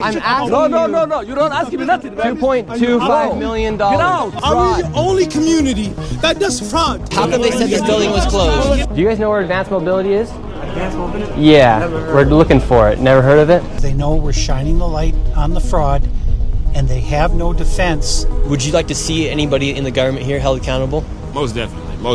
I'm asking No. You don't ask me nothing. $2.25 million. Get out. Are we the only community that does fraud? How come they said this building was closed? Do you guys know where advanced mobility is? Advanced mobility? Yeah, we're looking for it. Never heard of it? They know we're shining the light on the fraud, and they have no defense. Would you like to see anybody in the government here held accountable? Most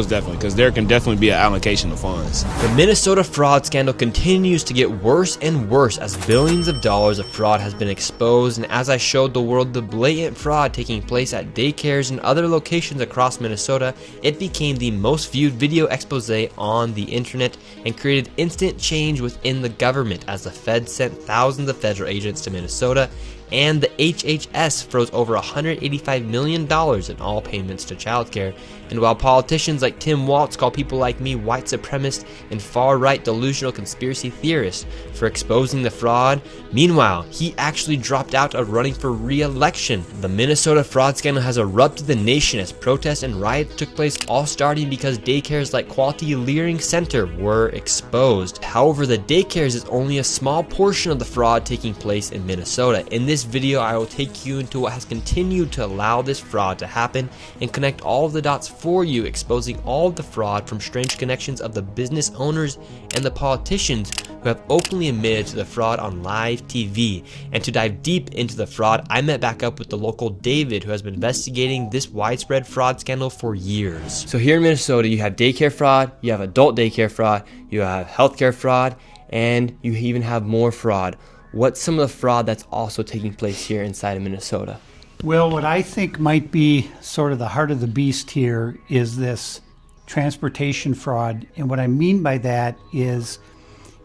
definitely, because there can definitely be an allocation of funds. The Minnesota fraud scandal continues to get worse and worse as billions of dollars of fraud has been exposed, and as I showed the world the blatant fraud taking place at daycares and other locations across Minnesota, it became the most viewed video expose on the internet and created instant change within the government as the Fed sent thousands of federal agents to Minnesota, and the HHS froze over $185 million in all payments to childcare. And while politicians like Tim Walz call people like me white supremacists and far-right delusional conspiracy theorists for exposing the fraud, meanwhile, he actually dropped out of running for re-election. The Minnesota fraud scandal has erupted the nation as protests and riots took place, all starting because daycares like Quality Learning Center were exposed. However, the daycares is only a small portion of the fraud taking place in Minnesota. In this video, I will take you into what has continued to allow this fraud to happen and connect all of the dots for you, exposing all of the fraud from strange connections of the business owners and the politicians who have openly admitted to the fraud on live TV. And to dive deep into the fraud, I met back up with the local David, who has been investigating this widespread fraud scandal for years. So here in Minnesota, you have daycare fraud, you have adult daycare fraud, you have healthcare fraud, and you even have more fraud. What's some of the fraud that's also taking place here inside of Minnesota? Well, what I think might be sort of the heart of the beast here is this transportation fraud. And what I mean by that is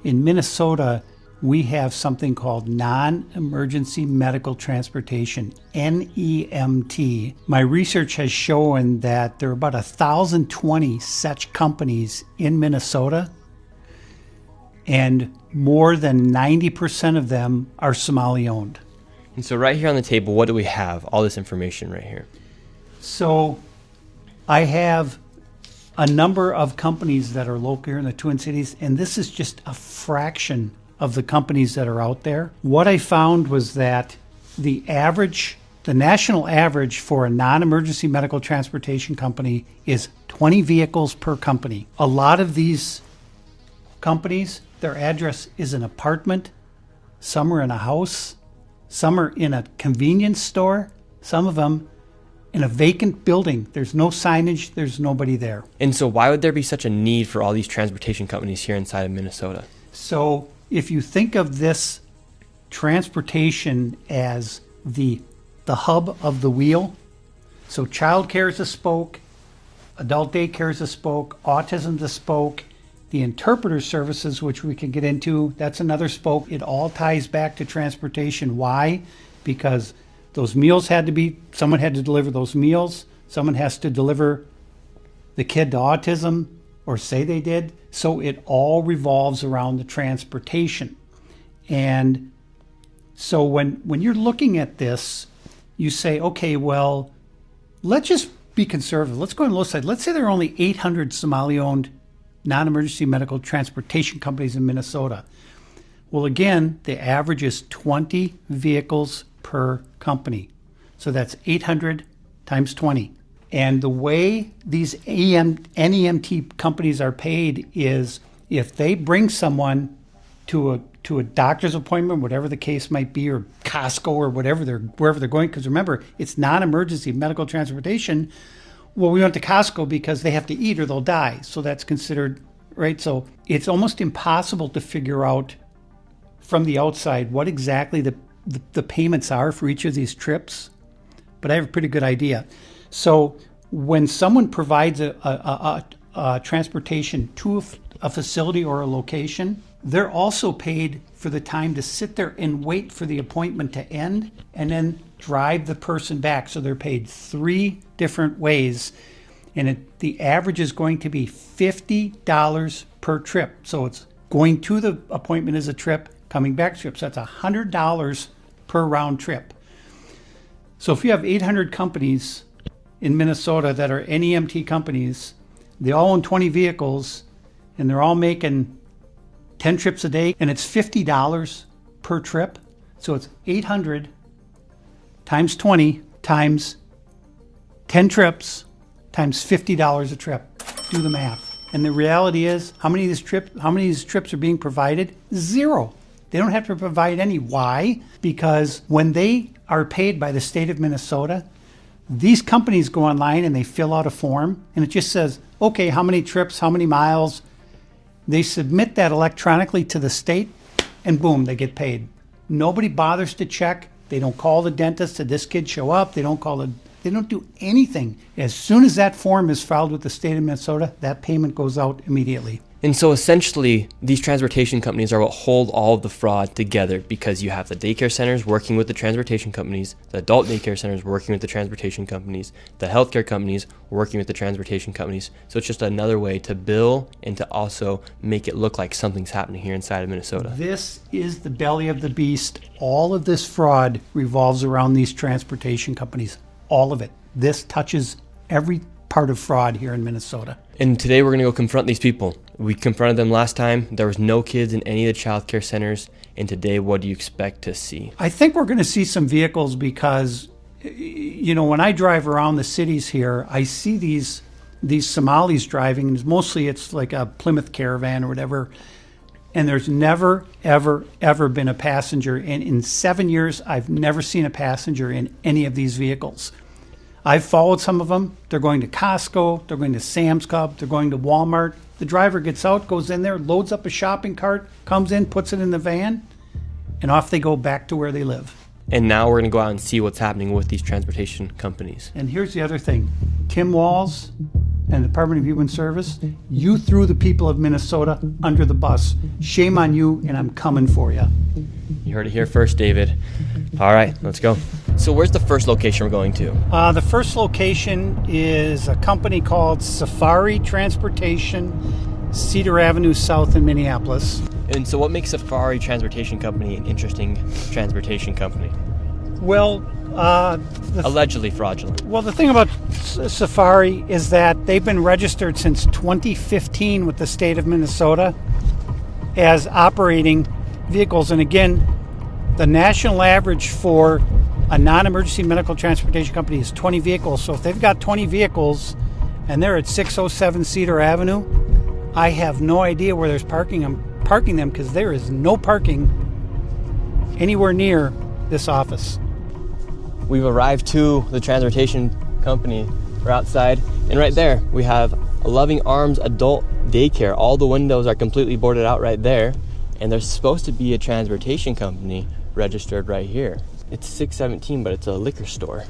in Minnesota, we have something called non-emergency medical transportation, NEMT. My research has shown that there are about 1,020 such companies in Minnesota, and more than 90% of them are Somali-owned. And so right here on the table, what do we have? All this information right here. So I have a number of companies that are local here in the Twin Cities, and this is just a fraction of the companies that are out there. What I found was that the national average for a non-emergency medical transportation company is 20 vehicles per company. A lot of these companies, their address is an apartment, some are in a house, some are in a convenience store, some of them in a vacant building. There's no signage, there's nobody there. And so why would there be such a need for all these transportation companies here inside of Minnesota? So if you think of this transportation as the hub of the wheel, so childcare is a spoke, adult daycare is a spoke, autism is a spoke, the interpreter services, which we can get into, that's another spoke. It all ties back to transportation. Why? Because those meals someone had to deliver those meals. Someone has to deliver the kid to autism, or say they did. So it all revolves around the transportation. And so when you're looking at this, you say, okay, well, let's just be conservative. Let's go on the low side. Let's say there are only 800 Somali-owned non-emergency medical transportation companies in Minnesota. Well, again, the average is 20 vehicles per company. So that's 800 times 20. And the way these NEMT companies are paid is if they bring someone to a doctor's appointment, whatever the case might be, or Costco or wherever they're going, because remember, it's non-emergency medical transportation. Well, we went to Costco because they have to eat or they'll die. So that's considered, right? So it's almost impossible to figure out from the outside what exactly the payments are for each of these trips. But I have a pretty good idea. So when someone provides a transportation to a facility or a location, they're also paid for the time to sit there and wait for the appointment to end and then drive the person back. So they're paid 3 different ways. And the average is going to be $50 per trip. So it's going to the appointment as a trip, coming back trip. So that's $100 per round trip. So if you have 800 companies in Minnesota that are NEMT companies, they all own 20 vehicles, and they're all making 10 trips a day, and it's $50 per trip. So it's 800 times 20 times 10 trips times $50 a trip. Do the math. And the reality is, how many of these trips are being provided? Zero. They don't have to provide any. Why? Because when they are paid by the state of Minnesota, these companies go online and they fill out a form, and it just says, okay, how many trips, how many miles. They submit that electronically to the state, and boom, they get paid. Nobody bothers to check. They don't call the dentist. Did this kid show up? They don't do anything. As soon as that form is filed with the state of Minnesota, that payment goes out immediately. And so essentially, these transportation companies are what hold all of the fraud together, because you have the daycare centers working with the transportation companies, the adult daycare centers working with the transportation companies, the healthcare companies working with the transportation companies. So it's just another way to bill and to also make it look like something's happening here inside of Minnesota. This is the belly of the beast. All of this fraud revolves around these transportation companies. All of it. This touches every part of fraud here in Minnesota. And today we're going to go confront these people. We confronted them last time. There was no kids in any of the child care centers. And today, what do you expect to see? I think we're going to see some vehicles because, when I drive around the cities here, I see these Somalis driving. And mostly it's like a Plymouth Caravan or whatever. And there's never, ever, ever been a passenger. And in 7 years, I've never seen a passenger in any of these vehicles. I've followed some of them. They're going to Costco. They're going to Sam's Club. They're going to Walmart. The driver gets out, goes in there, loads up a shopping cart, comes in, puts it in the van, and off they go back to where they live. And now we're going to go out and see what's happening with these transportation companies. And here's the other thing. Tim Walz and the Department of Human Service, you threw the people of Minnesota under the bus. Shame on you, and I'm coming for you. You heard it here first, David. All right, let's go. So where's the first location we're going to? The first location is a company called Safari Transportation, Cedar Avenue South in Minneapolis. And so what makes Safari Transportation Company an interesting transportation company? Well, allegedly fraudulent. Well, the thing about Safari is that they've been registered since 2015 with the state of Minnesota as operating vehicles. And again, the national average for a non-emergency medical transportation company is 20 vehicles. So if they've got 20 vehicles and they're at 607 Cedar Avenue, I have no idea where there's parking them because there is no parking anywhere near this office. We've arrived to the transportation company. We're outside, and right there we have a Loving Arms adult daycare. All the windows are completely boarded out right there, and there's supposed to be a transportation company registered right here. It's 617, but it's a liquor store.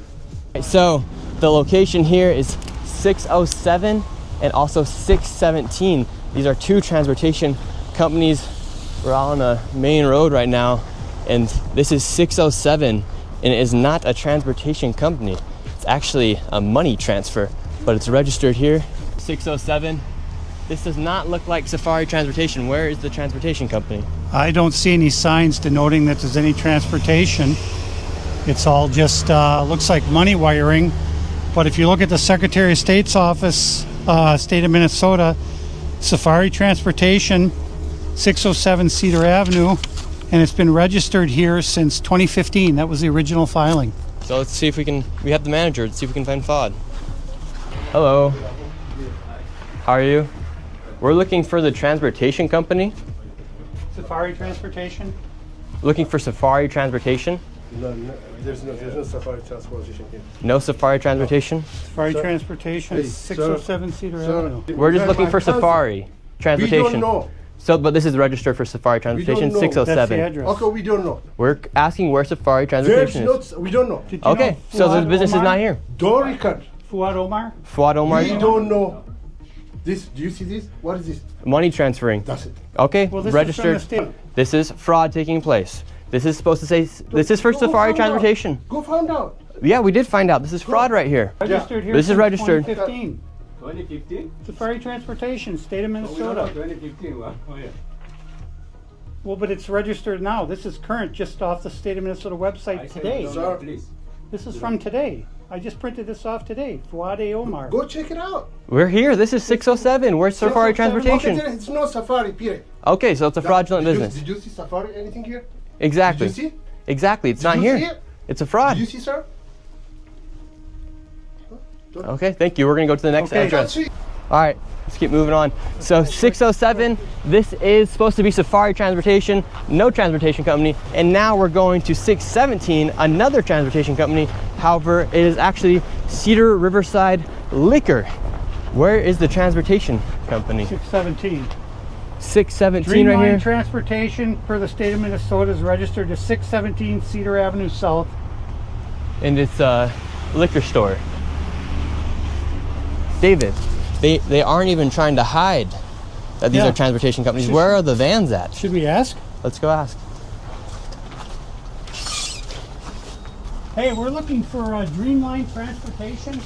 So the location here is 607 and also 617. These are two transportation companies. We're on a main road right now, and this is 607, and it is not a transportation company. It's actually a money transfer, but it's registered here, 607. This does not look like Safari Transportation. Where is the transportation company? I don't see any signs denoting that there's any transportation. It's all just looks like money wiring. But if you look at the Secretary of State's office, state of Minnesota, Safari Transportation, 607 Cedar Avenue, and it's been registered here since 2015. That was the original filing. So let's see if we have the manager. Let's see if we can find FOD. Hello. How are you? We're looking for the transportation company. Safari Transportation? Looking for Safari Transportation? No, there's no Safari Transportation here. No Safari Transportation? Safari Transportation, 607 Cedar Avenue. We're just looking for Safari Transportation. We don't know. So, but this is registered for Safari Transportation, know. 607. That's the address. Okay, we don't know. We're asking where Safari Transportation is. We don't know. Did you Okay, know so the Fuad business is Omar? not here. Don't record. Fuad Omar? Fuad Omar? We don't know. This, do you see this? What is this? Money transferring. That's it. Okay, Well, this registered. is from the state. This is fraud taking place. This is supposed to say, this is for Safari Transportation. Go find out. Yeah, we did find out. This is fraud right here. Registered here This is since registered. 2015. 2015? Safari Transportation, state of Minnesota. 2015. Oh, yeah. Well, but it's registered now. This is current, just off the state of Minnesota website today. Sir. Please. This is from today. I just printed this off today. Fuad Omar. Go check it out. We're here. This is 607. Where's Safari Transportation? Okay, it's no Safari, period. Okay, so it's a fraudulent business. Did you see Safari anything here? Exactly. Did you see? Exactly. It's not you here. see it? It's a fraud. Did you see, sir? Okay, thank you. We're going to go to the next Okay. address. All right, let's keep moving on. So 607, this is supposed to be Safari Transportation, no transportation company. And now we're going to 617, another transportation company. However, it is actually Cedar Riverside Liquor. Where is the transportation company? 617. 617 right Dreamline here. Transportation for the state of Minnesota is registered to 617 Cedar Avenue South. And it's a liquor store. David, they aren't even trying to hide that these Yeah. are transportation companies. Where are the vans at? Should we ask? Let's go ask. Hey, we're looking for Dreamline Transportation.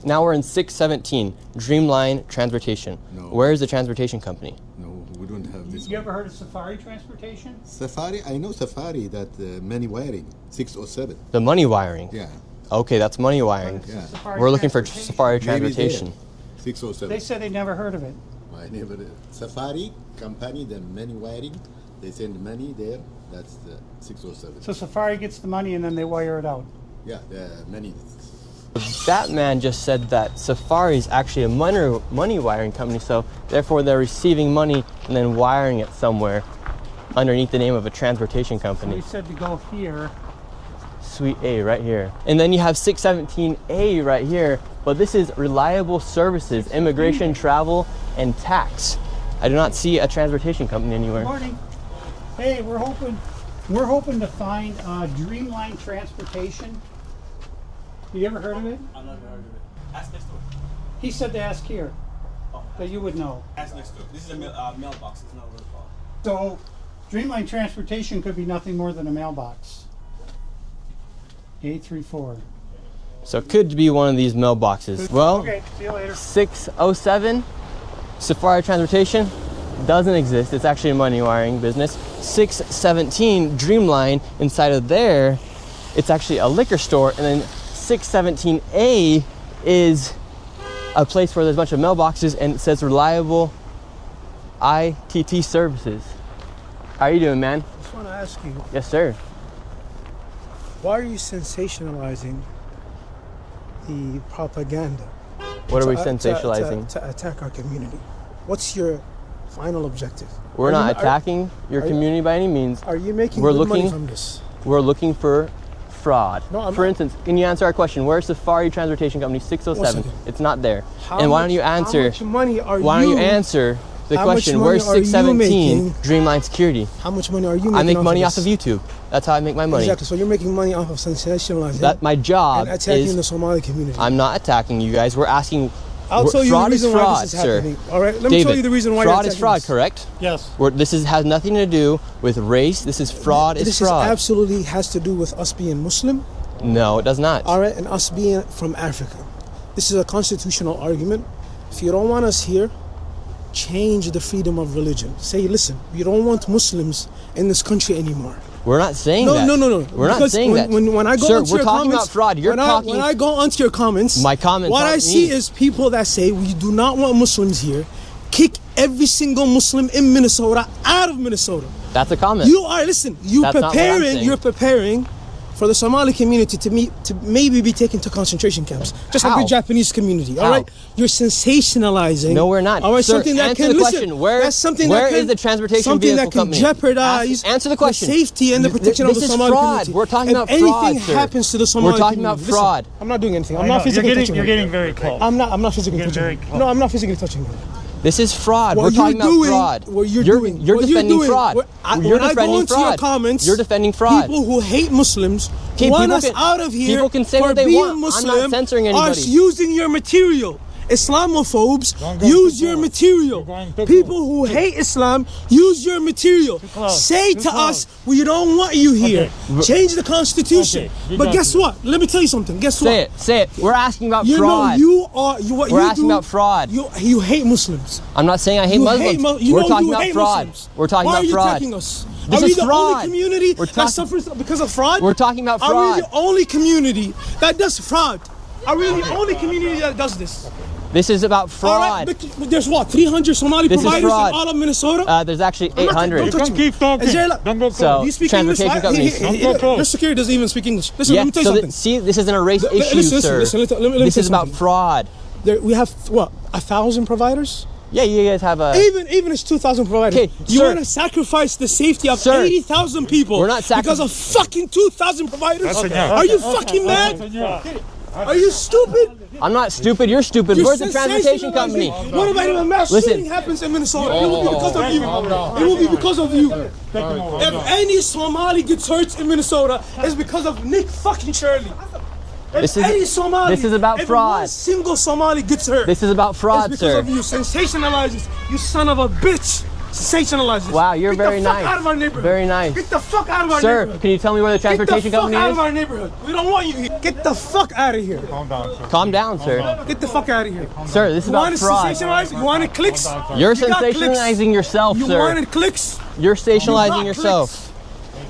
Now we're in 617, Dreamline Transportation. No. Where is the transportation company? No, we don't have this. You ever heard of Safari Transportation? Safari, I know Safari, that money wiring, 607. The money wiring. Yeah. Okay, that's money wiring. Yeah. Safari We're looking for Transportation. Safari Maybe there. Transportation. 607. They said they never heard of it. I never. Safari company, the money wiring, they send money there. That's the 607. So Safari gets the money and then they wire it out. Yeah, the money. That man just said that Safari is actually a money wiring company, so therefore they're receiving money and then wiring it somewhere underneath the name of a transportation So company. we said to go here. Suite A right here. And then you have 617A right here, but this is reliable services, immigration, travel, and tax. I do not see a transportation company anywhere. Morning. Hey, we're hoping to find Dreamline Transportation. You ever heard of it? I've never heard of it. Ask next door. He said to ask here. That you would know. Ask next door. This is a mailbox. It's not a real call. So, Dreamline Transportation could be nothing more than a mailbox. 834. So it could be one of these mailboxes. Well, Okay, see you later. 607, Safari Transportation, doesn't exist. It's actually a money wiring business. 617, Dreamline, inside of there, it's actually a liquor store. And then 617A is a place where there's a bunch of mailboxes and it says reliable ITT services. How are you doing, man? I just want to ask you, Yes, sir. why are you sensationalizing the propaganda? What are we to- sensationalizing? To attack our community. What's your final objective? We're Are not you- are- attacking your are you- community by any means. Are you making We're good money looking- from this? We're looking for fraud. No, I'm For not. instance, can you answer our question? Where's Safari Transportation Company 607? 1 second. It's not there. How And why much- don't you answer? How much money are Why don't you you answer the how much question? money Where's are you 617 making? Dreamline Security? How much money are you making? I make money this? off of YouTube. That's how I make my money. Exactly. So you're making money off of sensationalizing That my job and attacking is. the Somali community. I'm not attacking you guys. We're asking. I'll tell you fraud the reason is why fraud, this is sir. happening. All right. Let me David, tell you the reason why fraud you're is attacking fraud, this. correct? Yes. This has nothing to do with race. This is fraud. This Is fraud. absolutely has to do with us being Muslim. No, it does not. All right, and us being from Africa. This is a constitutional argument. If you don't want us here, change the freedom of religion. Say, listen, we don't want Muslims in this country anymore. We're not saying No, that. no, no, no. We're not Because saying when, that. When I go Sir, onto we're your talking comments, about fraud. You're talking. when I go onto your comments, My comments what aren't I see me. is people that say we do not want Muslims here. Kick every single Muslim in Minnesota out of Minnesota. That's a comment. You are listen. That's not what I'm saying. You're preparing for the Somali community to maybe be taken to concentration camps, just like How? the Japanese community. All How? right, you're sensationalizing. No, we're not. All right, Sir, something that answer can the listen. question. Where- that's something where that can, is the transportation something vehicle that can company? jeopardize Answer the question. safety and the protection of This the is Somali fraud. community. We're talking if about fraud, anything sir. happens to the Somali We're talking community, about fraud. Listen, I'm not doing anything. I'm I not know, physically touching you're you. getting very close. I'm not physically You're touching very you. close. No, I'm not physically touching you. This is fraud. What We're you're talking about doing, fraud. what you're you're doing, You're what defending you're doing, fraud. what- You're when I go defending into your fraud. comments, You're defending fraud. People who hate Muslims Okay, want people us can- out of here people can say for what they being want. I'm not Muslim, censoring are anybody. using your material. Islamophobes go use too your close. material. You're going too People who hate Islam use your material. close. Say Too to close. us, we don't want you here. Change the Constitution. Okay, you But got guess it. what? Let me tell you something. Guess what? Say it. We're asking about You fraud. know you are you what We're you asking do. about fraud. You hate Muslims. I'm not saying I hate You Muslims. hate Mu- you We're know talking you about hate fraud. Muslims. We're talking Why about are you fraud. attacking us? This are we is the fraud. only community We're that talking- suffers because of fraud? We're talking about Are fraud. we the only community that does fraud? Are we the only community that does this? This is about All fraud. right, but there's what, 300 Somali This is providers in fraud. all of Minnesota? There's actually I'm not- 800. don't touch me. Is there like- So, Do you speak English? transportation companies. Your security doesn't even speak English. Listen, Yeah, let me tell you so something. see, this isn't a race issue, Listen, sir. listen, let me This tell is you about something. fraud. We have, what, 1,000 providers? Yeah, you guys have a... Even it's 2,000 providers. Okay, you sir. want to sacrifice the safety of Sir. 80,000 people We're not because of fucking 2,000 providers? Are you fucking mad? Are you stupid? I'm not stupid, you're stupid. You're Where's the transportation company? What about if a mass Listen. shooting happens in Minnesota? It will be because of you. It will be because of you. If any Somali gets hurt in Minnesota, it's because of Nick fucking Shirley. This is- Any Somali, this is about if fraud. one single Somali gets hurt, This is about fraud, it's because sir. of you. Sensationalizes. You son of a bitch. Sensationalizes. Wow, you're Get very the fuck nice. out of our neighborhood. Very nice. Get the fuck out of our Sir, neighborhood. can you tell me where the transportation Get the fuck company out is? of our neighborhood. We don't want you here. Get the fuck out of here. Calm down, sir. Get the fuck out of here. Sir, this is You about want to fraud. sensationalize? You wanted clicks? You're You got clicks. sensationalizing yourself, You sir. wanted clicks? You're You sensationalizing got yourself. clicks.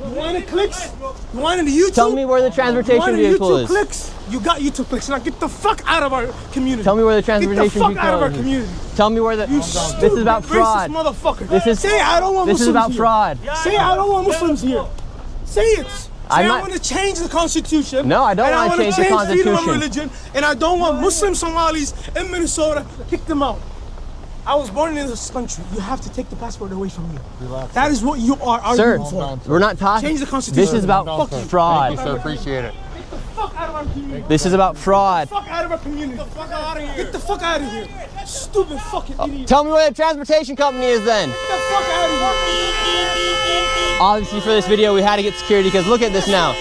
You wanted clicks? You wanted the YouTube? Tell me where the You transportation wanted vehicle YouTube is. clicks? You got YouTube clicks. Now get the fuck out of our community. Tell me where the Get the transportation fuck out of our vehicle is. community. Tell me where the... You This stupid, is about fraud. racist motherfucker. This is... Say I don't want This is Muslims about here. fraud. Say I don't want Muslims here. Say it. Say I'm I not- want to change the Constitution. No, I don't and wanna wanna change the freedom of Constitution. religion, and I don't want Muslim Somalis in Minnesota. Kick them out. I was born in this country. You have to take the passport away from me. That is what you are Sir, arguing for. we're not talking... Change the Constitution. This is about fraud. Appreciate it. Get the fuck out of our community. This is about fraud. Get the fuck out of our community. Get the fuck out of here. Get the fuck out of here. Stupid fucking idiot. Tell me where the transportation company is then. Get the fuck out of here. Obviously for this video we had to get security because look at this now.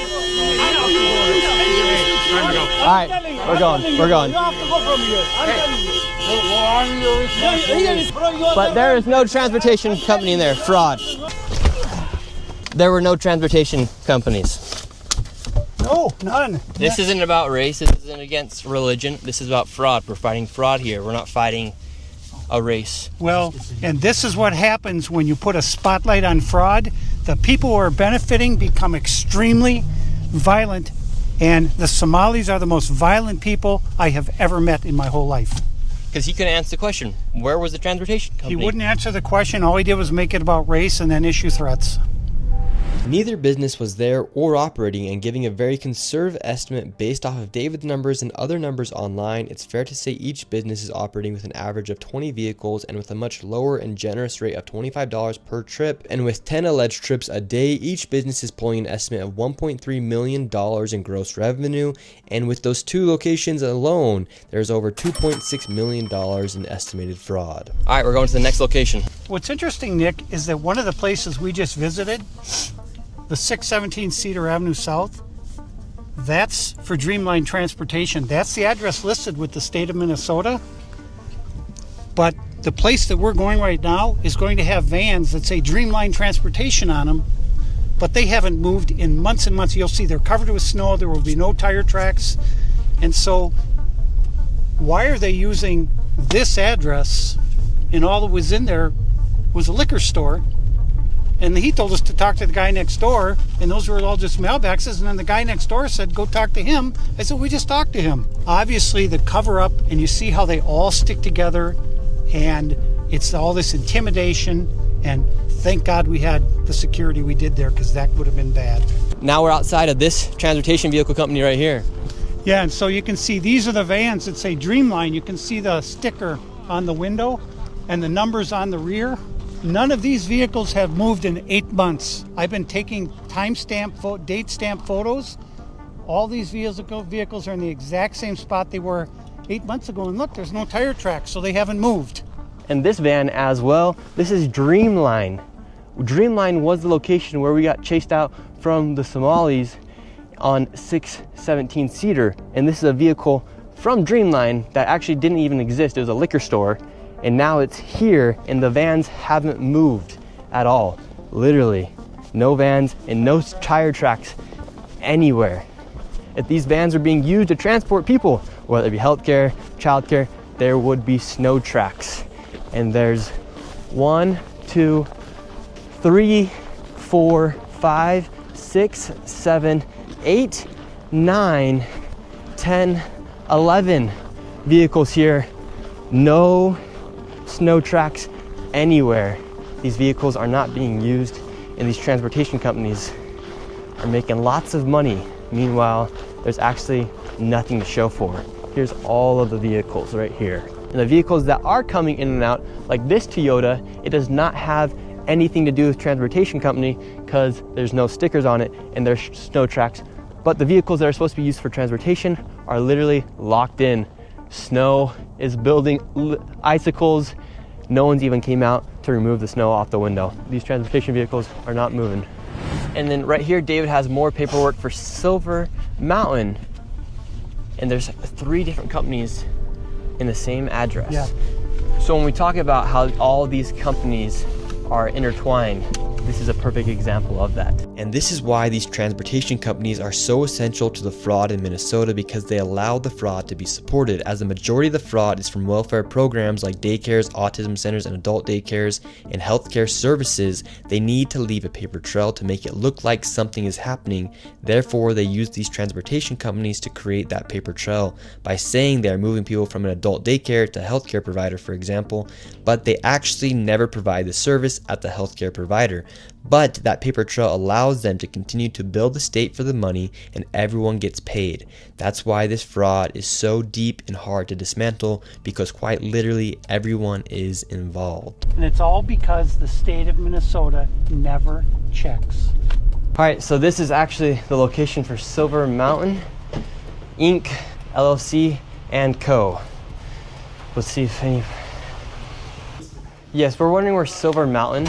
Alright, we're going. We're going. You have to go from here. I'm telling you. But there is no transportation company in there. Fraud. There were no transportation companies. No, none. This isn't about race. This isn't against religion. This is about fraud. We're fighting fraud here. We're not fighting a race. Well, and this is what happens when you put a spotlight on fraud. The people who are benefiting become extremely violent, and the Somalis are the most violent people I have ever met in my whole life. Because he couldn't answer the question. Where was the transportation company? He wouldn't answer the question. All he did was make it about race and then issue threats. Neither business was there or operating, and giving a very conservative estimate based off of David's numbers and other numbers online, it's fair to say each business is operating with an average of 20 vehicles and with a much lower and generous rate of $25 per trip. And with 10 alleged trips a day, each business is pulling an estimate of $1.3 million in gross revenue. And with those two locations alone, there's over $2.6 million in estimated fraud. All right, we're going to the next location. What's interesting, Nick, is that one of the places we just visited, the 617 Cedar Avenue South, that's for Dreamline Transportation. That's the address listed with the state of Minnesota. But the place that we're going right now is going to have vans that say Dreamline Transportation on them, but they haven't moved in months and months. You'll see they're covered with snow. There will be no tire tracks. And so why are they using this address? And all that was in there was a liquor store. And he told us to talk to the guy next door, and those were all just mailboxes. And then the guy next door said, go talk to him. I said, we just talked to him. Obviously, the cover up, and you see how they all stick together, and it's all this intimidation. And thank God we had the security we did there, because that would have been bad. Now we're outside of this transportation vehicle company right here. Yeah, and so you can see these are the vans that say Dreamline. You can see the sticker on the window and the numbers on the rear. None of these vehicles have moved in 8 months. I've been taking timestamp, date stamp photos. All these vehicles are in the exact same spot they were 8 months ago. And look, there's no tire tracks, so they haven't moved. And this van as well, this is Dreamline. Dreamline was the location where we got chased out from the Somalis on 617 Cedar. And this is a vehicle from Dreamline that actually didn't even exist. It was a liquor store. And now it's here, and the vans haven't moved at all. Literally, no vans and no tire tracks anywhere. If these vans are being used to transport people, whether it be healthcare, childcare, there would be snow tracks. And there's 1, 2, 3, 4, 5, 6, 7, 8, 9, 10, 11 vehicles here No snow tracks anywhere. These vehicles are not being used, and these transportation companies are making lots of money. Meanwhile, there's actually nothing to show for it. Here's all of the vehicles right here. And the vehicles that are coming in and out, like this Toyota, it does not have anything to do with transportation company because there's no stickers on it and there's snow tracks. But the vehicles that are supposed to be used for transportation are literally locked in. Snow is building icicles. No one's even came out to remove the snow off the window. These transportation vehicles are not moving. And then right here, David has more paperwork for Silver Mountain. And there's 3 different companies in the same address. Yeah. So when we talk about how all these companies are intertwined, this is a perfect example of that. And this is why these transportation companies are so essential to the fraud in Minnesota, because they allow the fraud to be supported, as the majority of the fraud is from welfare programs like daycares, autism centers, and adult daycares, and healthcare services. They need to leave a paper trail to make it look like something is happening. Therefore, they use these transportation companies to create that paper trail by saying they are moving people from an adult daycare to a healthcare provider, for example, but they actually never provide the service at the healthcare provider. But that paper trail allows them to continue to bill the state for the money, and everyone gets paid. That's why this fraud is so deep and hard to dismantle, because quite literally everyone is involved. And it's all because the state of Minnesota never checks. All right, so this is actually the location for Silver Mountain Inc., LLC, and Co. Let's see if any... Yes, we're wondering where Silver Mountain.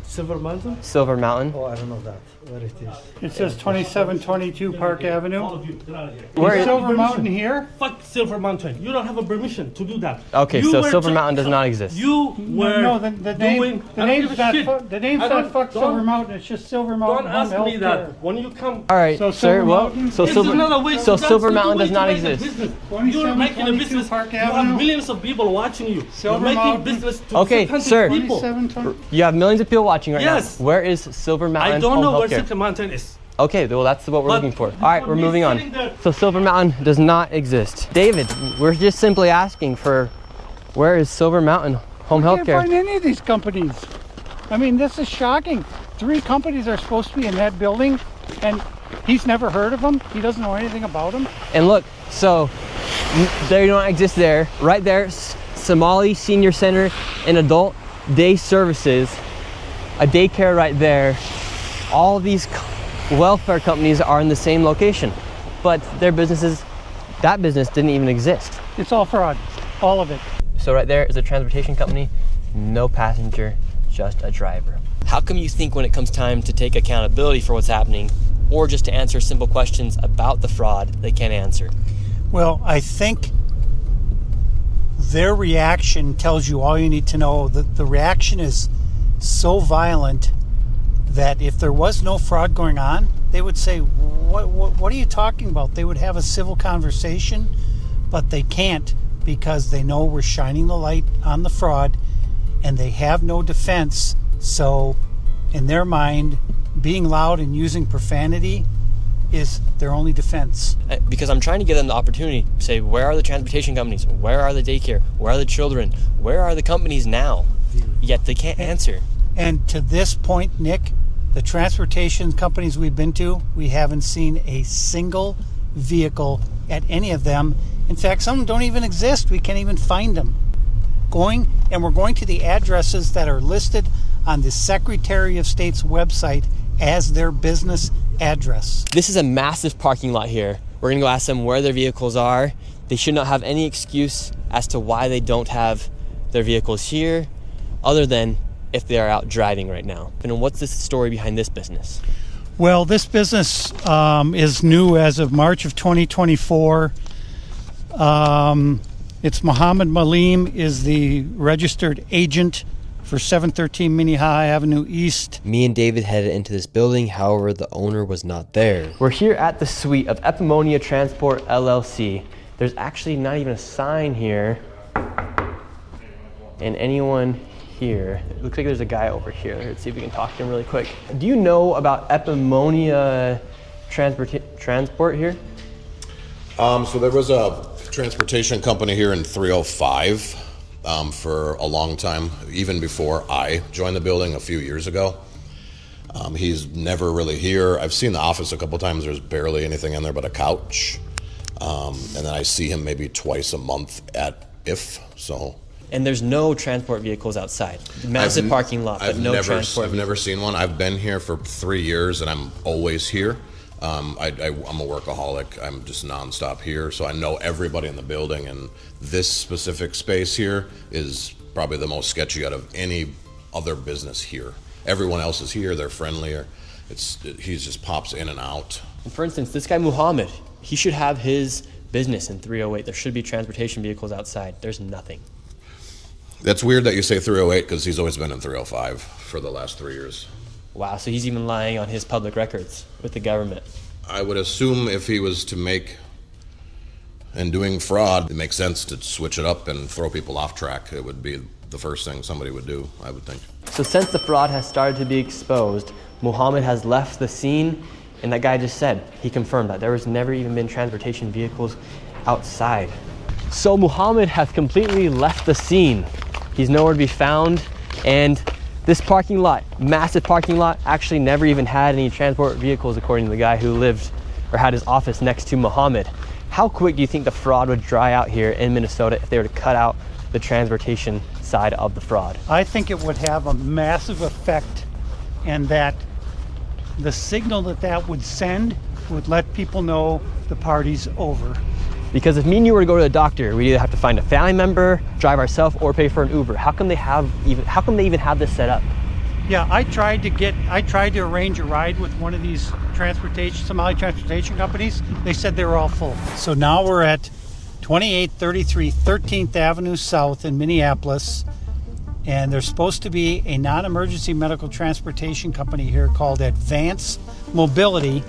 Silver Mountain? Silver Mountain. Oh, I don't know that. Where it is. It says 2722 Park Avenue. All of you, get out of here. Where Is is Silver Mountain here? Fuck Silver Mountain. You don't have a permission to do that. Okay, You so were Silver ju- Mountain does not exist. You were No, the name, doing... the I don't name's give a not shit. the name's I not don't- fuck don't- Silver Mountain. It's just Silver Mountain Don't ask Home me Healthcare. that. When you come... All right, So sir. Silver Well, Mountain- so It's Silver, another way. so That's Silver the Mountain way does to not make a exist. business. 27, You're making a 22 business. Park You have Avenue. millions of people watching you. Silver You're making Mountain. business to Okay, 600 sir. people. 2720. You have millions of people watching right Yes. now. Where is Silver Mountain I don't Home know where Healthcare? Silver Mountain is. Okay, well that's what we're But looking for. All right, we're me moving on. sitting there- So Silver Mountain does not exist. David, we're just simply asking for where is Silver Mountain Home Can't Healthcare? find any of these companies. I mean, this is shocking. 3 companies are supposed to be in that building, and he's never heard of them. He doesn't know anything about them. And look, so they don't exist there. Right there, Somali Senior Center and Adult Day Services, a daycare right there. All these welfare companies are in the same location, but their businesses, that business didn't even exist. It's all fraud, all of it. So right there is a transportation company, no passenger, just a driver. How come you think when it comes time to take accountability for what's happening, or just to answer simple questions about the fraud, they can't answer? Well, I think their reaction tells you all you need to know. The reaction is so violent that if there was no fraud going on, they would say, what are you talking about? They would have a civil conversation, but they can't, because they know we're shining the light on the fraud, and they have no defense. So in their mind, being loud and using profanity is their only defense. Because I'm trying to give them the opportunity to say, where are the transportation companies? Where are the daycare? Where are the children? Where are the companies now? Yet they can't answer. And to this point, Nick, the transportation companies we've been to, we haven't seen a single vehicle at any of them. In fact, some don't even exist. We can't even find them. We're going to the addresses that are listed on the Secretary of State's website as their business address. This is a massive parking lot here. We're gonna go ask them where their vehicles are. They should not have any excuse as to why they don't have their vehicles here, other than if they are out driving right now. And what's the story behind this business? Well, this business is new as of March of 2024. It's Muhammad Malim is the registered agent for 713 Minnehaha Avenue East. Me and David headed into this building, however, the owner was not there. We're here at the suite of Eponia Transport LLC. There's actually not even a sign here. And anyone here, it looks like there's a guy over here. Let's see if we can talk to him really quick. Do you know about Eponia Transport here? So there was a transportation company here in 305 for a long time, even before I joined the building a few years ago. He's never really here. I've seen the office a couple times. There's barely anything in there but a couch. And then I see him maybe twice a month so. And there's no transport vehicles outside. Massive parking lot, but no transport. I've never seen one. I've been here for 3 years, and I'm always here. I'm a workaholic. I'm just nonstop here, so I know everybody in the building. And this specific space here is probably the most sketchy out of any other business here. Everyone else is here. They're friendlier. He just pops in and out. For instance, this guy Muhammad, he should have his business in 308. There should be transportation vehicles outside. There's nothing. That's weird that you say 308 because he's always been in 305 for the last 3 years. Wow, so he's even lying on his public records with the government. I would assume if he was to make and doing fraud, it makes sense to switch it up and throw people off track. It would be the first thing somebody would do, I would think. So since the fraud has started to be exposed, Muhammad has left the scene, and that guy just said, he confirmed that there was never even been transportation vehicles outside. So Muhammad has completely left the scene. He's nowhere to be found, and this parking lot, massive parking lot, actually never even had any transport vehicles according to the guy who lived or had his office next to Muhammad. How quick do you think the fraud would dry out here in Minnesota if they were to cut out the transportation side of the fraud? I think it would have a massive effect, and that the signal that would send would let people know the party's over. Because if me and you were to go to the doctor, we'd either have to find a family member, drive ourselves, or pay for an Uber. How come they even have this set up? Yeah, I tried to arrange a ride with one of these Somali transportation companies. They said they were all full. So now we're at 2833 13th Avenue South in Minneapolis, and there's supposed to be a non-emergency medical transportation company here called Advance Mobility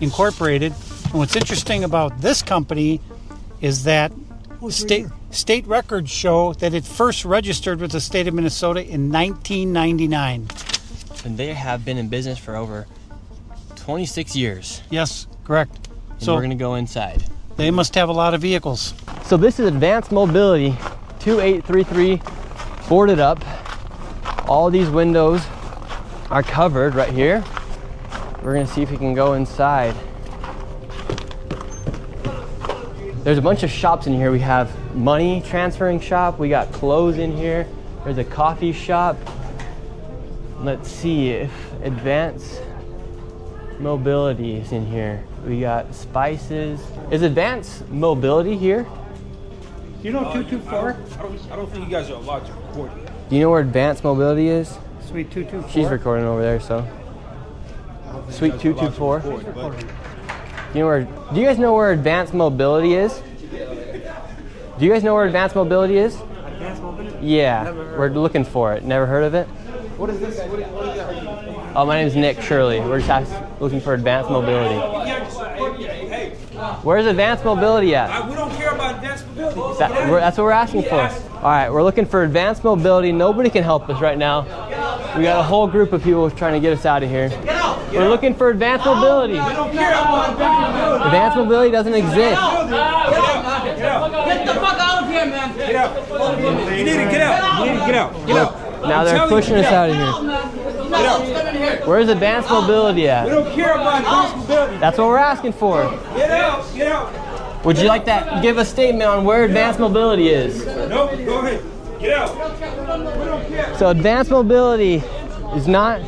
Incorporated. And what's interesting about this company is that state records show that it first registered with the state of Minnesota in 1999. And they have been in business for over 26 years. Yes, correct. And so we're going to go inside. They must have a lot of vehicles. So this is Advanced Mobility 2833, boarded up. All these windows are covered right here. We're going to see if we can go inside. There's a bunch of shops in here. We have money transferring shop. We got clothes in here. There's a coffee shop. Let's see if Advanced Mobility is in here. We got spices. Is Advanced Mobility here? You know 224? I don't think you guys are allowed to record it. Do you know where Advanced Mobility is? Suite 224. She's recording over there, so. Suite 224. Do you guys know where Advanced Mobility is? Do you guys know where Advanced Mobility is? Advanced Mobility? Yeah, we're looking for it. Never heard of it? What is this? What is that? Oh, my name is Nick Shirley. We're just looking for Advanced Mobility. Hey, Where's Advanced Mobility at? we don't care about Advanced Mobility. That's what we're asking for. All right, we're looking for Advanced Mobility. Nobody can help us right now. We got a whole group of people trying to get us out of here. We're looking for Advanced Mobility. We don't care about Advanced Mobility. Advanced Mobility doesn't exist. Get the fuck out of here, man. Get out. You need to get out. You need to get out. Get out. Now they're pushing us out of here. Get out. Where's Advanced Mobility at? We don't care about Advanced Mobility. That's what we're asking for. Get out. Get out. Would you like to give a statement on where Advanced Mobility is? Nope. Go ahead. Get out. We don't care. So Advanced Mobility is not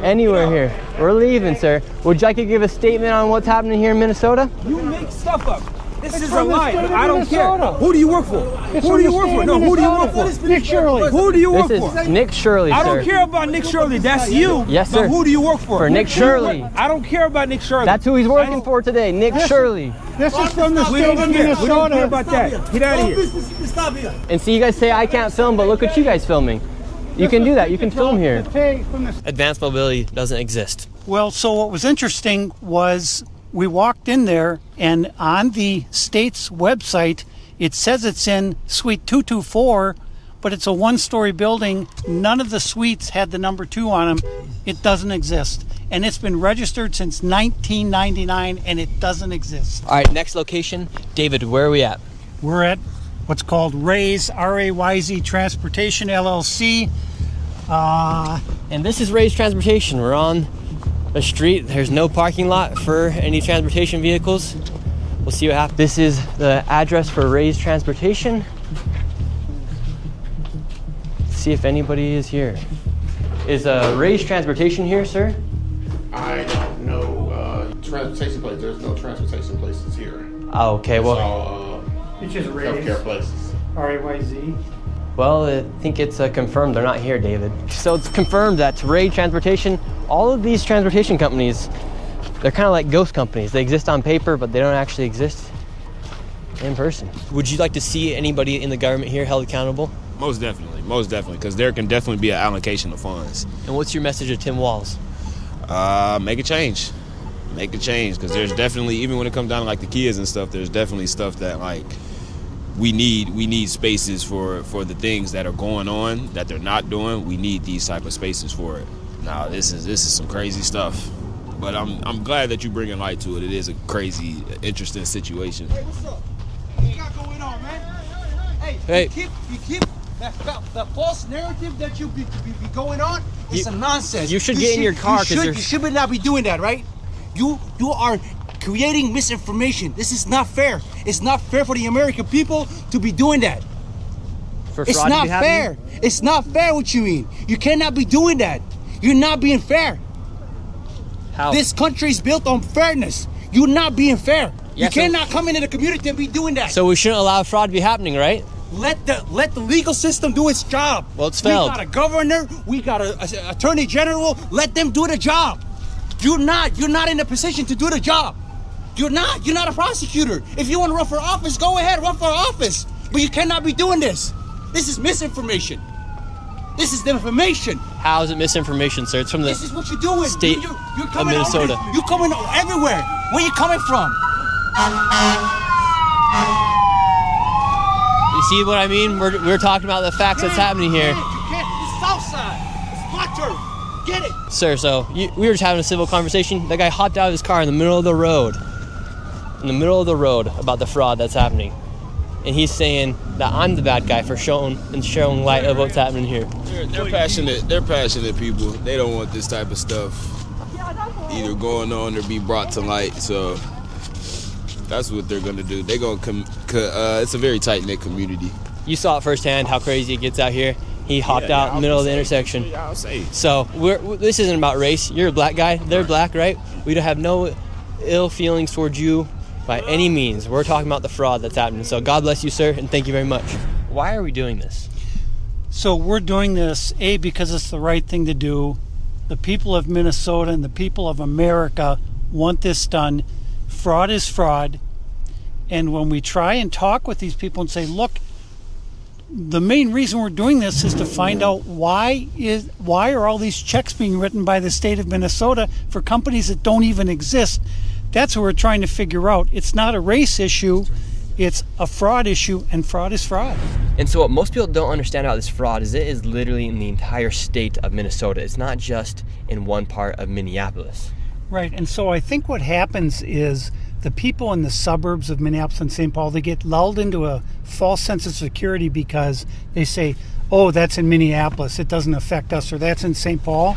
anywhere here. We're leaving, sir. Would you like to give a statement on what's happening here in Minnesota? You make stuff up. This is a lie. I don't care. Who do you work for? Who do you work for? No, who do you work for? Nick Shirley. Who do you work This for? is Nick Shirley, sir. I don't care about Nick Shirley. That's you. Yes, sir. But who do you work for? For Nick Shirley. I don't care about Nick Shirley. That's who he's working for today, Nick Shirley. This is from the We state don't of care. Minnesota. We don't care about that. Get out of here. And see, you guys say I can't film, but look at you guys filming. You can do that. You can film here. Advanced Mobility doesn't exist. Well, so what was interesting was we walked in there, and on the state's website, it says it's in Suite 224, but it's a one-story building. None of the suites had the number 2 on them. It doesn't exist. And it's been registered since 1999, and it doesn't exist. All right, next location. David, where are we at? We're at what's called Ray's, R-A-Y-Z Transportation LLC. And this is Ray's Transportation. We're on a street. There's no parking lot for any transportation vehicles. We'll see what happens. This is the address for Ray's Transportation. Let's see if anybody is here. Is Ray's Transportation here, sir? I don't know. Transportation place. There's no transportation places here. Oh, okay, well. It's all It's just Ray's. healthcare places. R-A-Y-Z. Well, I think it's confirmed they're not here, David. So it's confirmed that Ray Transportation, all of these transportation companies, they're kind of like ghost companies. They exist on paper, but they don't actually exist in person. Would you like to see anybody in the government here held accountable? Most definitely, because there can definitely be an allocation of funds. And what's your message to Tim Walz? Make a change, because there's definitely, even when it comes down to like the kids and stuff, there's definitely stuff that like we need spaces for the things that are going on that they're not doing. We need these type of spaces for it. Now this is some crazy stuff, but I'm glad that you bringing light to it. It is a crazy, interesting situation. Hey, what's up? What you got going on, man? Hey, you keep that false narrative that you be going on. It's some nonsense. You should get in your car because you should not be doing that, right? You are creating misinformation. This is not fair. It's not fair for the American people to be doing that. It's not fair. It's not fair what you mean. You cannot be doing that. You're not being fair. How? This country is built on fairness. You're not being fair. Yeah, you cannot come into the community and be doing that. So we shouldn't allow fraud to be happening, right? Let the legal system do its job. Well, it's failed. We got a governor. We got an attorney general. Let them do the job. You're not in a position to do the job. You're not a prosecutor. If you want to run for office, go ahead, run for office. But you cannot be doing this. This is misinformation. This is information. How is it misinformation, sir? It's from the This is what you're doing. state You're of Minnesota. You're coming everywhere. Where you coming from? You see what I mean? We're talking about the facts that's happening here. You can't. It's south side. It's my turf. Get it. Sir, so we were just having a civil conversation. That guy hopped out of his car in the middle of the road. In the middle of the road about the fraud that's happening. And he's saying that I'm the bad guy for showing light of what's happening here. They're passionate. They're passionate people. They don't want this type of stuff either going on or be brought to light. So that's what they're gonna do. They're gonna it's a very tight-knit community. You saw it firsthand how crazy it gets out here. He hopped out in the middle of the intersection. Yeah, I'll say. So this isn't about race. You're a black guy. They're black, right? We don't have no ill feelings towards you by any means. We're talking about the fraud that's happening. So God bless you, sir, and thank you very much. Why are we doing this? So we're doing this, A, because it's the right thing to do. The people of Minnesota and the people of America want this done. Fraud is fraud. And when we try and talk with these people and say, look, the main reason we're doing this is to find out why are all these checks being written by the state of Minnesota for companies that don't even exist. That's what we're trying to figure out. It's not a race issue, it's a fraud issue, and fraud is fraud. And so what most people don't understand about this fraud is it is literally in the entire state of Minnesota. It's not just in one part of Minneapolis. Right, and so I think what happens is the people in the suburbs of Minneapolis and St. Paul, they get lulled into a false sense of security because they say, oh, that's in Minneapolis, it doesn't affect us, or that's in St. Paul.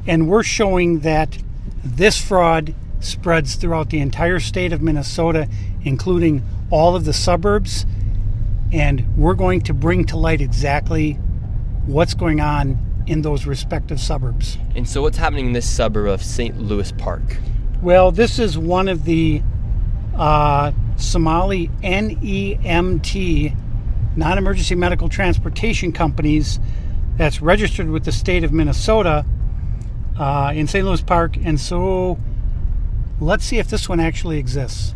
And we're showing that this fraud spreads throughout the entire state of Minnesota, including all of the suburbs, and we're going to bring to light exactly what's going on in those respective suburbs. And so what's happening in this suburb of St. Louis Park? Well, this is one of the Somali NEMT, non-emergency medical transportation companies that's registered with the state of Minnesota in St. Louis Park. And so let's see if this one actually exists.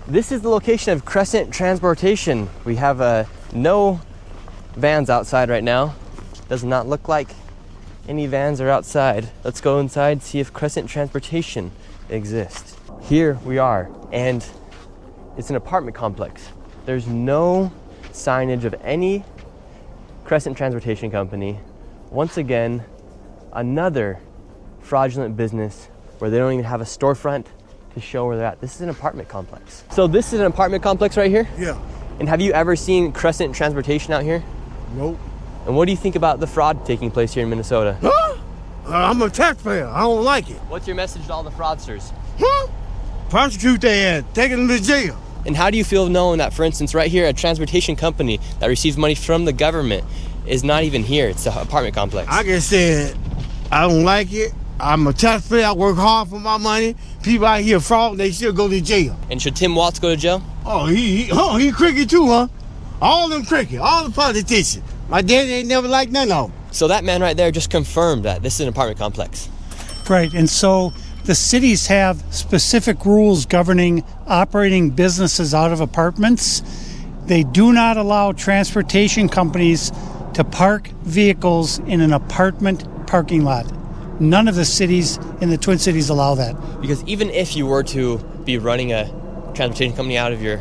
This is the location of Crescent Transportation. We have no vans outside right now. Does not look like any vans are outside. Let's go inside, see if Crescent Transportation exists. Here we are, and it's an apartment complex. There's no signage of any Crescent Transportation company. Once again, another fraudulent business where they don't even have a storefront to show where they're at. This is an apartment complex. So this is an apartment complex right here? Yeah. And have you ever seen Crescent Transportation out here? Nope. And what do you think about the fraud taking place here in Minnesota? Huh? I'm a taxpayer. I don't like it. What's your message to all the fraudsters? Huh? Prosecute their ass. Take them to jail. And how do you feel knowing that, for instance, right here, a transportation company that receives money from the government is not even here? It's an apartment complex. I just said I don't like it. I'm a taxpayer. I work hard for my money. People out here fraud, they should go to jail. And should Tim Walz go to jail? Oh, he cricket too, huh? All them cricket, all the politicians. My daddy ain't never liked none of them. So that man right there just confirmed that this is an apartment complex. Right, and so the cities have specific rules governing operating businesses out of apartments. They do not allow transportation companies to park vehicles in an apartment parking lot. None of the cities in the Twin Cities allow that. Because even if you were to be running a transportation company out of your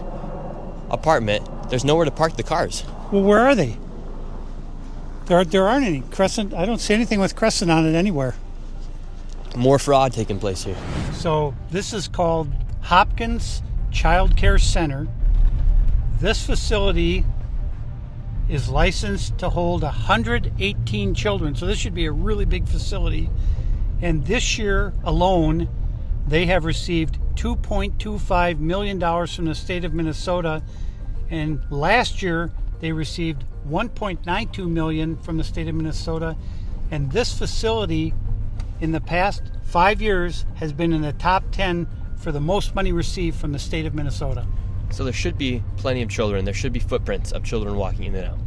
apartment, there's nowhere to park the cars. Well, where are they? There aren't any. Crescent, I don't see anything with Crescent on it anywhere. More fraud taking place here. So this is called Hopkins Child Care Center. This facility is licensed to hold 118 children. So this should be a really big facility. And this year alone, they have received $2.25 million from the state of Minnesota. And last year, they received $1.92 million from the state of Minnesota. And this facility, in the past 5 years, has been in the top 10 for the most money received from the state of Minnesota. So there should be plenty of children. There should be footprints of children walking in and out.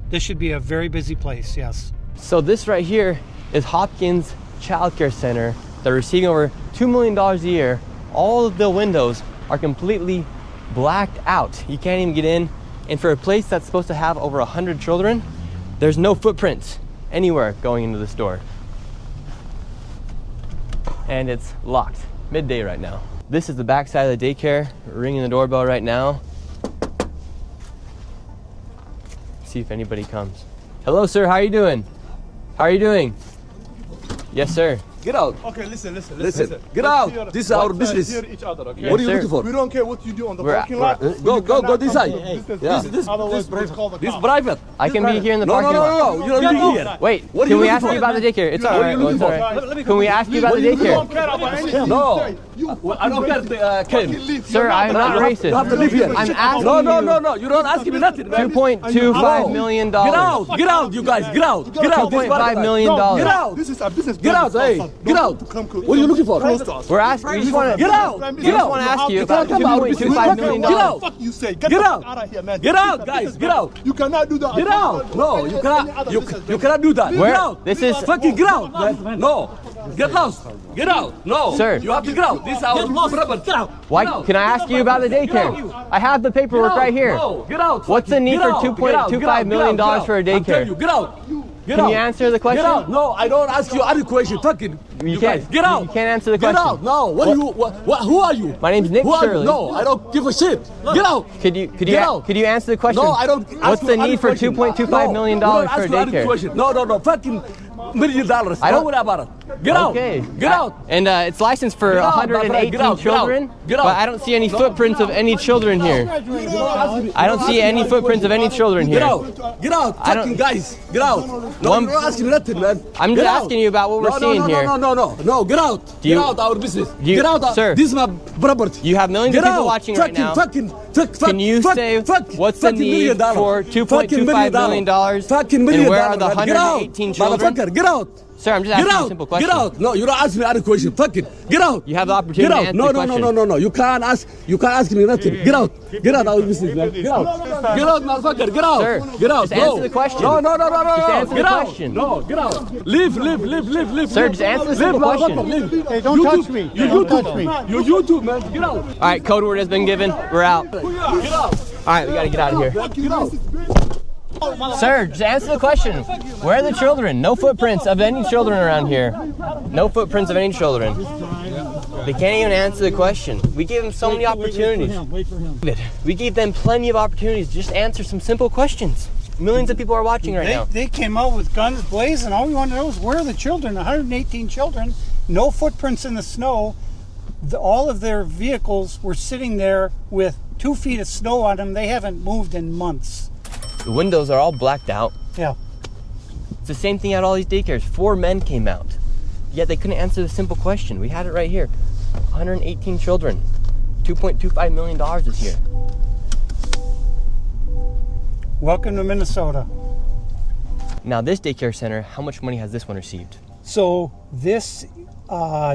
This should be a very busy place, yes. So this right here is Hopkins Child Care Center. They're receiving over $2 million a year. All of the windows are completely blacked out. You can't even get in. And for a place that's supposed to have over 100 children, there's no footprints anywhere going into the store. And it's locked, midday right now. This is the back side of the daycare, ringing the doorbell right now. See if anybody comes. Hello, sir, how are you doing? How are you doing? This sir. Get out. Okay, listen. Get out. This is our business. Each other, okay? What are you looking for? We don't care what you do on the parking lot. Go this side. This private. I can be here in the parking lot. No. You don't be here. Wait, What are can you we looking ask for? you about the daycare? It's all What are right. you looking It's all for? right. Can we ask you about the We don't daycare? care about anything. No. I don't care, Ken. Sir, I'm not racist. You have to live here. I'm asking No. You don't ask me nothing. $2.25 million. Get out, you guys. Get out. $2.5 million. Get out. This is our business. Get out, hey. Get out. What are you looking for? We're asking. We just want to Get out. We just want to ask you about $2.25 million. Get out. Fuck you say. Get out. Out of here, man. Get out, guys. Get out. You cannot do that. Get out. No, you cannot. You cannot do that. Where? Get out. This is Fucking get out, man. No. Get lost. Get out. No. Sir. You have to get out. This is our property. Get out. Why? Can I ask you about the daycare? I have the paperwork right here. No. Get out. What's the need for $2.25 million for a I'm telling daycare? you, get out. Get Can out. you answer the question? Get out. No, I don't ask you any question. Fucking. You guys, get out. You can't answer the Get question. out. No. What are you? What? Who are you? My name's Nick Who are you? Shirley. No, I don't give a shit. Get out. Could you answer the question? No, I don't. What's the need for $2.25 million for a daycare? No. Fucking $1 million. Don't worry about it. Get out. Okay. Get out. And it's licensed for Get out, 118 get out, children, get out. but I don't see any footprints of any children here. I don't see any footprints of any children here. Get out. Get out. Fucking guys. Get out. No, you're not asking me nothing, man. I'm just asking you about what we're seeing here. No. Get out. Get out our business. Get out. Sir, this is my property. You have millions of people watching right now. Can you say what's the need for $2.25 million? And where are the 118 children? Get out. Sir, I'm just asking you a simple question. Get out. No, you don't ask me any question. Fucking get out. You have the opportunity to answer the question. No. You can't ask me nothing. Get out. Get out our business, man. Get out. Get out, motherfucker. Get out. Sir, get out. just answer the question. No. Just answer the question. No, get out. Leave. Sir, just answer the simple question. Hey, don't touch me. You touch me. You YouTube, man. Get out. All right, code word has been given. We're out. Get out. All right, we got to get out of here. Get out. Sir, just answer the question. Where are the children? No footprints of any children around here. No footprints of any children. They can't even answer the question. We gave them so many opportunities. We gave them plenty of opportunities to just answer some simple questions. Millions of people are watching right now. They came out with guns blazing. All we want to know is where are the children? 118 children, no footprints in the snow. All of their vehicles were sitting there with 2 feet of snow on them. They haven't moved in months. The windows are all blacked out. Yeah. It's the same thing at all these daycares. 4 men came out, yet they couldn't answer the simple question. We had it right here. 118 children. $2.25 million this year. Welcome to Minnesota. Now this daycare center, how much money has this one received? So this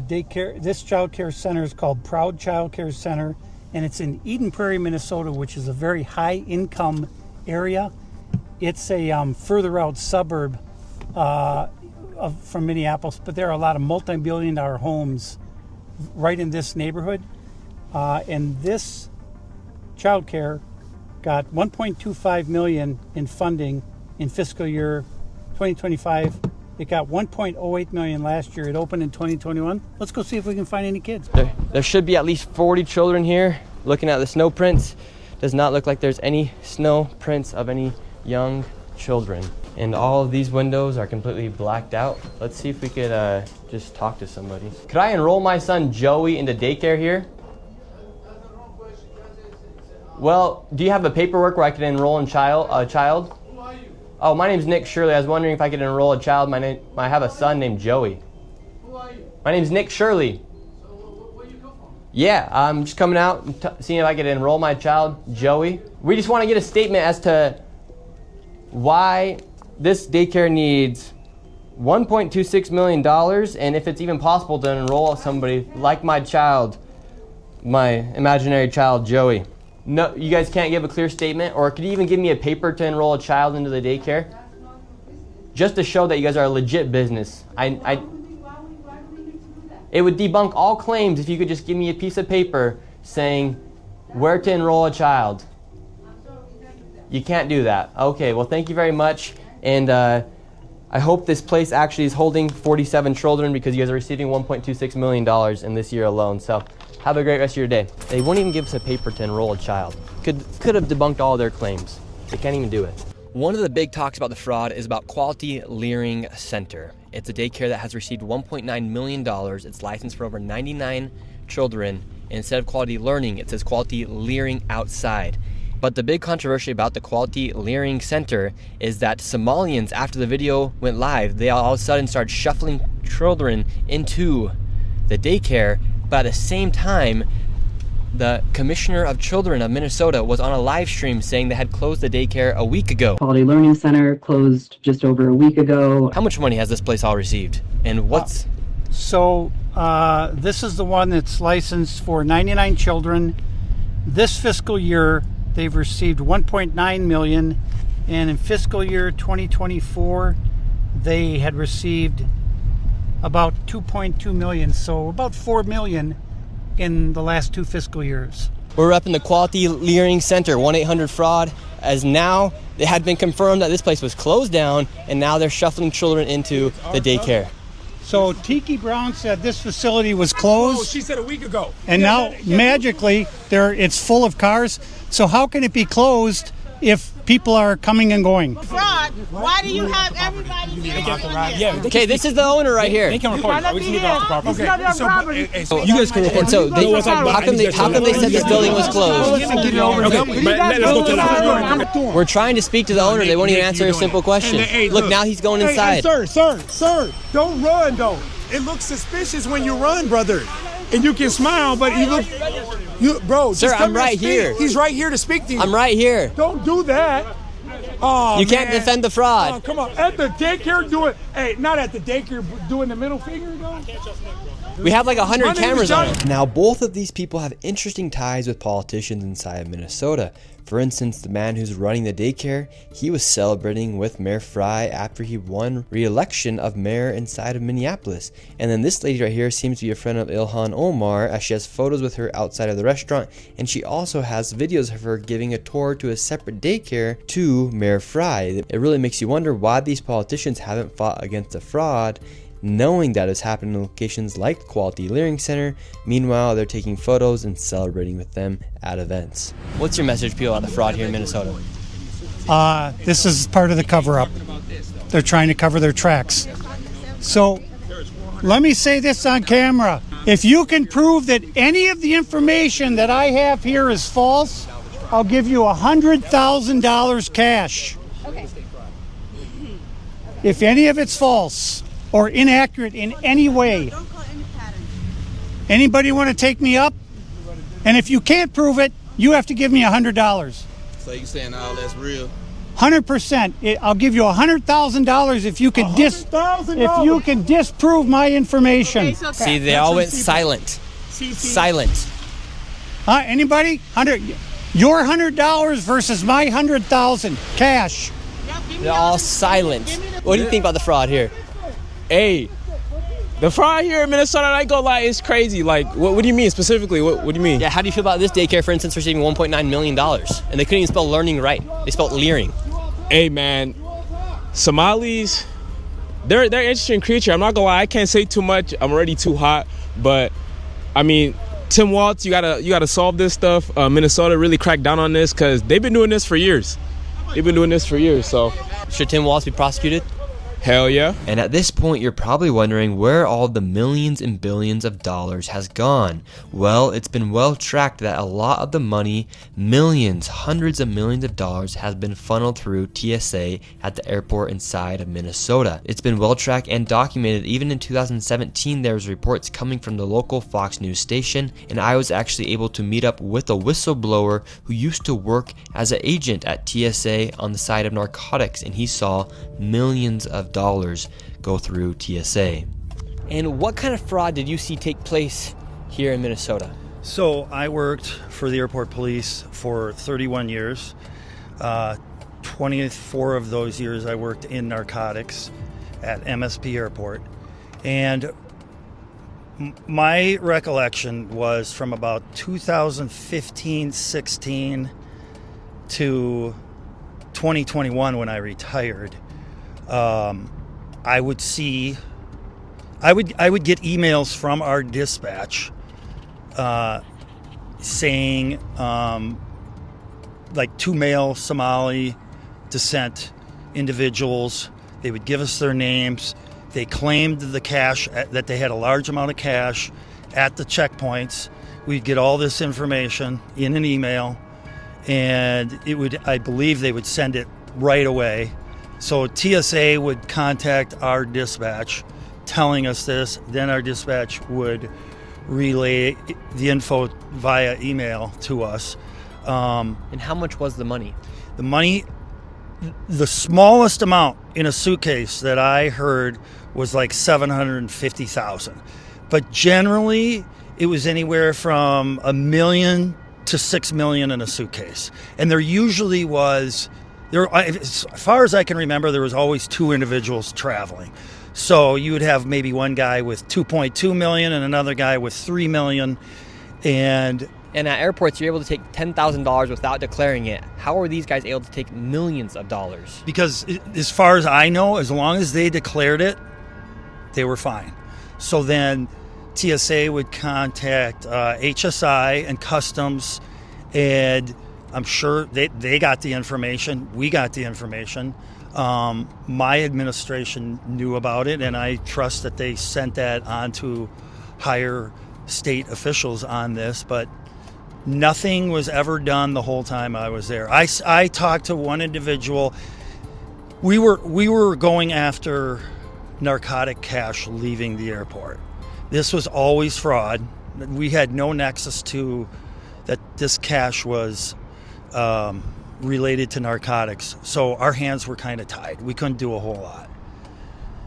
this child care center is called Proud Child Care Center, and it's in Eden Prairie, Minnesota, which is a very high income area. It's a further out suburb from Minneapolis, but there are a lot of multi-billion-dollar homes right in this neighborhood. And this child care got $1.25 million in funding in fiscal year 2025. It got $1.08 million last year. It opened in 2021. Let's go see if we can find any kids. There should be at least 40 children here. Looking at the snow prints, does not look like there's any snow prints of any young children. And all of these windows are completely blacked out. Let's see if we could just talk to somebody. Could I enroll my son Joey into daycare here? Well, do you have a paperwork where I could enroll a child? Who are you? Oh, my name's Nick Shirley. I was wondering if I could enroll a child. I have a son named Joey. Who are you? My name's Nick Shirley. So where you come from? Yeah, I'm just coming out and seeing if I could enroll my child, Joey. We just want to get a statement as to why this daycare needs $1.26 million, and if it's even possible to enroll somebody like my child, my imaginary child, Joey. No, you guys can't give a clear statement, or could you even give me a paper to enroll a child into the daycare? Just to show that you guys are a legit business. It would debunk all claims if you could just give me a piece of paper saying where to enroll a child. You can't do that. Okay, well, thank you very much. And I hope this place actually is holding 47 children, because you guys are receiving $1.26 million in this year alone. So have a great rest of your day. They won't even give us a paper to enroll a child. Could have debunked all their claims. They can't even do it. One of the big talks about the fraud is about Quality Leering Center. It's a daycare that has received $1.9 million. It's licensed for over 99 children. And instead of Quality Learning, it says Quality Leering Outside. But the big controversy about the Quality Leering Center is that Somalians, after the video went live, they all of a sudden started shuffling children into the daycare. But at the same time, the Commissioner of Children of Minnesota was on a live stream saying they had closed the daycare a week ago. Quality Learning Center closed just over a week ago. How much money has this place all received? And what's... This is the one that's licensed for 99 children. This fiscal year, they've received $1.9 million, and in fiscal year 2024, they had received about $2.2 million, so about $4 million in the last 2 fiscal years. We're up in the Quality Leering Center, 1-800-FRAUD, as now it had been confirmed that this place was closed down, and now they're shuffling children into the daycare. So Tiki Brown said this facility was closed. Oh, she said a week ago. And now, magically, it's full of cars. So how can it be closed if people are coming and going? Fraud. Why do you have everybody Yeah. Okay, this is the owner right here. They can record it. We just need the property. Okay. So you guys can record. So how come they said this building was closed? We're trying to speak to the owner. They won't even answer a simple question. Look, now he's going inside. Sir, don't run though. It looks suspicious when you run, brother. And you can smile, but bro. Sir, I'm right here. He's right here to speak to you. I'm right here. Don't do that. Oh, you can't defend the fraud. Oh, come on. At the daycare not at the daycare doing the middle finger though. We have like 100 cameras on it. Now, both of these people have interesting ties with politicians inside of Minnesota. For instance, the man who's running the daycare, he was celebrating with Mayor Fry after he won re-election of mayor inside of Minneapolis. And then this lady right here seems to be a friend of Ilhan Omar, as she has photos with her outside of the restaurant, and she also has videos of her giving a tour to a separate daycare to Mayor Fry. It really makes you wonder why these politicians haven't fought against the fraud, knowing that it's happening in locations like the Quality Leering Center. Meanwhile, they're taking photos and celebrating with them at events. What's your message, people, on the fraud here in Minnesota? This is part of the cover-up. They're trying to cover their tracks. So let me say this on camera. If you can prove that any of the information that I have here is false, I'll give you $100,000 cash. Okay. If any of it's false or inaccurate in any way, anybody want to take me up? And if you can't prove it, you have to give me $100. So you saying all that's real? 100%. I'll give you $100,000 if you can disprove my information. Okay, See, they all went silent. Silent. Anybody? Your $100 versus my $100,000 cash. They're all silent. What do you think about the fraud here? Hey, the fraud here in Minnesota, I ain't gonna lie, it's crazy. Like, what do you mean specifically? What do you mean? Yeah, how do you feel about this daycare, for instance, receiving $1.9 million? And they couldn't even spell learning right. They spelled leering. Hey, man, Somalis, they're an interesting creature. I'm not gonna lie, I can't say too much. I'm already too hot. But, I mean, Tim Waltz, you gotta solve this stuff. Minnesota really cracked down on this because they've been doing this for years. So. Should Tim Waltz be prosecuted? Hell yeah. And at this point, you're probably wondering where all the millions and billions of dollars has gone. Well, it's been well tracked that a lot of the money, millions, hundreds of millions of dollars, has been funneled through TSA at the airport inside of Minnesota. It's been well tracked and documented. Even in 2017, there was reports coming from the local Fox News station, and I was actually able to meet up with a whistleblower who used to work as an agent at TSA on the side of narcotics, and he saw millions of dollars go through TSA. And what kind of fraud did you see take place here in Minnesota? So I worked for the airport police for 31 years. 24 of those years I worked in narcotics at MSP Airport. And my recollection was from about 2015-16 to 2021 when I retired. I would get emails from our dispatch saying like 2 male Somali descent individuals. They would give us their names. They claimed the cash, that they had a large amount of cash at the checkpoints. We'd get all this information in an email, and I believe they would send it right away. So TSA would contact our dispatch telling us this, then our dispatch would relay the info via email to us. And how much was the money? The money, the smallest amount in a suitcase that I heard was like $750,000. But generally, it was anywhere from $1 million to $6 million in a suitcase. And there usually was... as far as I can remember, there was always 2 individuals traveling. So you would have maybe one guy with $2.2 million and another guy with $3 million. And at airports, you're able to take $10,000 without declaring it. How are these guys able to take millions of dollars? Because as far as I know, as long as they declared it, they were fine. So then TSA would contact HSI and Customs, and I'm sure they got the information. We got the information. My administration knew about it, and I trust that they sent that on to higher state officials on this. But nothing was ever done the whole time I was there. I talked to one individual. We were going after narcotic cash leaving the airport. This was always fraud. We had no nexus to that this cash was related to narcotics. So our hands were kind of tied. We couldn't do a whole lot.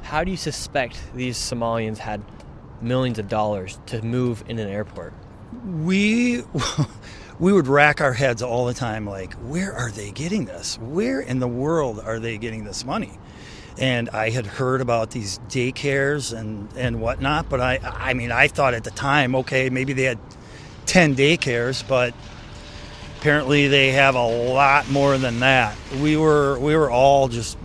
How do you suspect these Somalians had millions of dollars to move in an airport? We would rack our heads all the time, like, where are they getting this? Where in the world are they getting this money? And I had heard about these daycares and whatnot, but I mean, I thought at the time, okay, maybe they had 10 daycares, but apparently they have a lot more than that. We were all just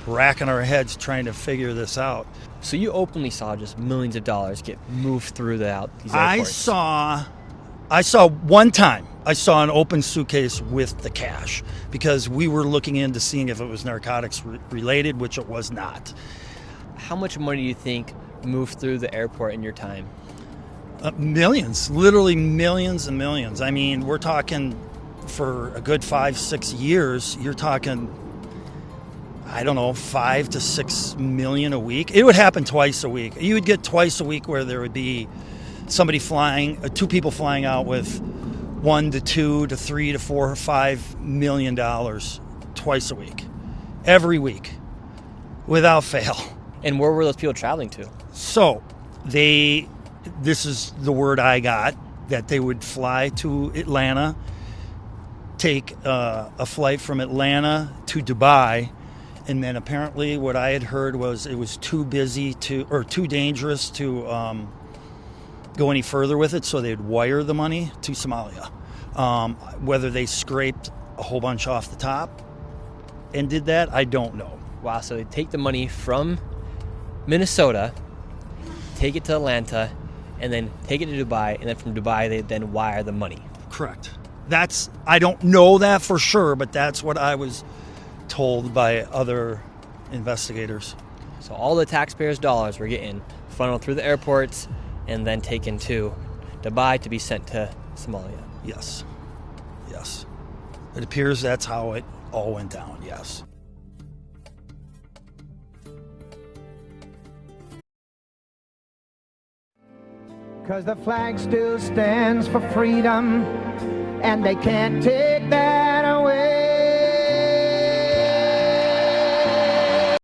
racking our heads trying to figure this out. So you openly saw just millions of dollars get moved through these airports? I saw one time. I saw an open suitcase with the cash because we were looking into seeing if it was narcotics related, which it was not. How much money do you think moved through the airport in your time? Millions, literally millions and millions. I mean, we're talking for a good 5-6 years, you're talking, I don't know, 5 to 6 million a week. It would happen twice a week. You would get twice a week where there would be somebody flying, 2 people flying out with $1 to $2 to $3 to $4 or $5 million twice a week, every week, without fail. And where were those people traveling to? So this is the word I got, that they would fly to Atlanta, take a flight from Atlanta to Dubai, and then apparently what I had heard was it was too busy or too dangerous to go any further with it, so they'd wire the money to Somalia. Whether they scraped a whole bunch off the top and did that, I don't know. Wow, so they take the money from Minnesota, take it to Atlanta, and then take it to Dubai, and then from Dubai they then wire the money. Correct. I don't know that for sure, but that's what I was told by other investigators. So all the taxpayers' dollars were getting funneled through the airports and then taken to Dubai to be sent to Somalia. Yes. Yes. It appears that's how it all went down, yes. Cause the flag still stands for freedom, and they can't take that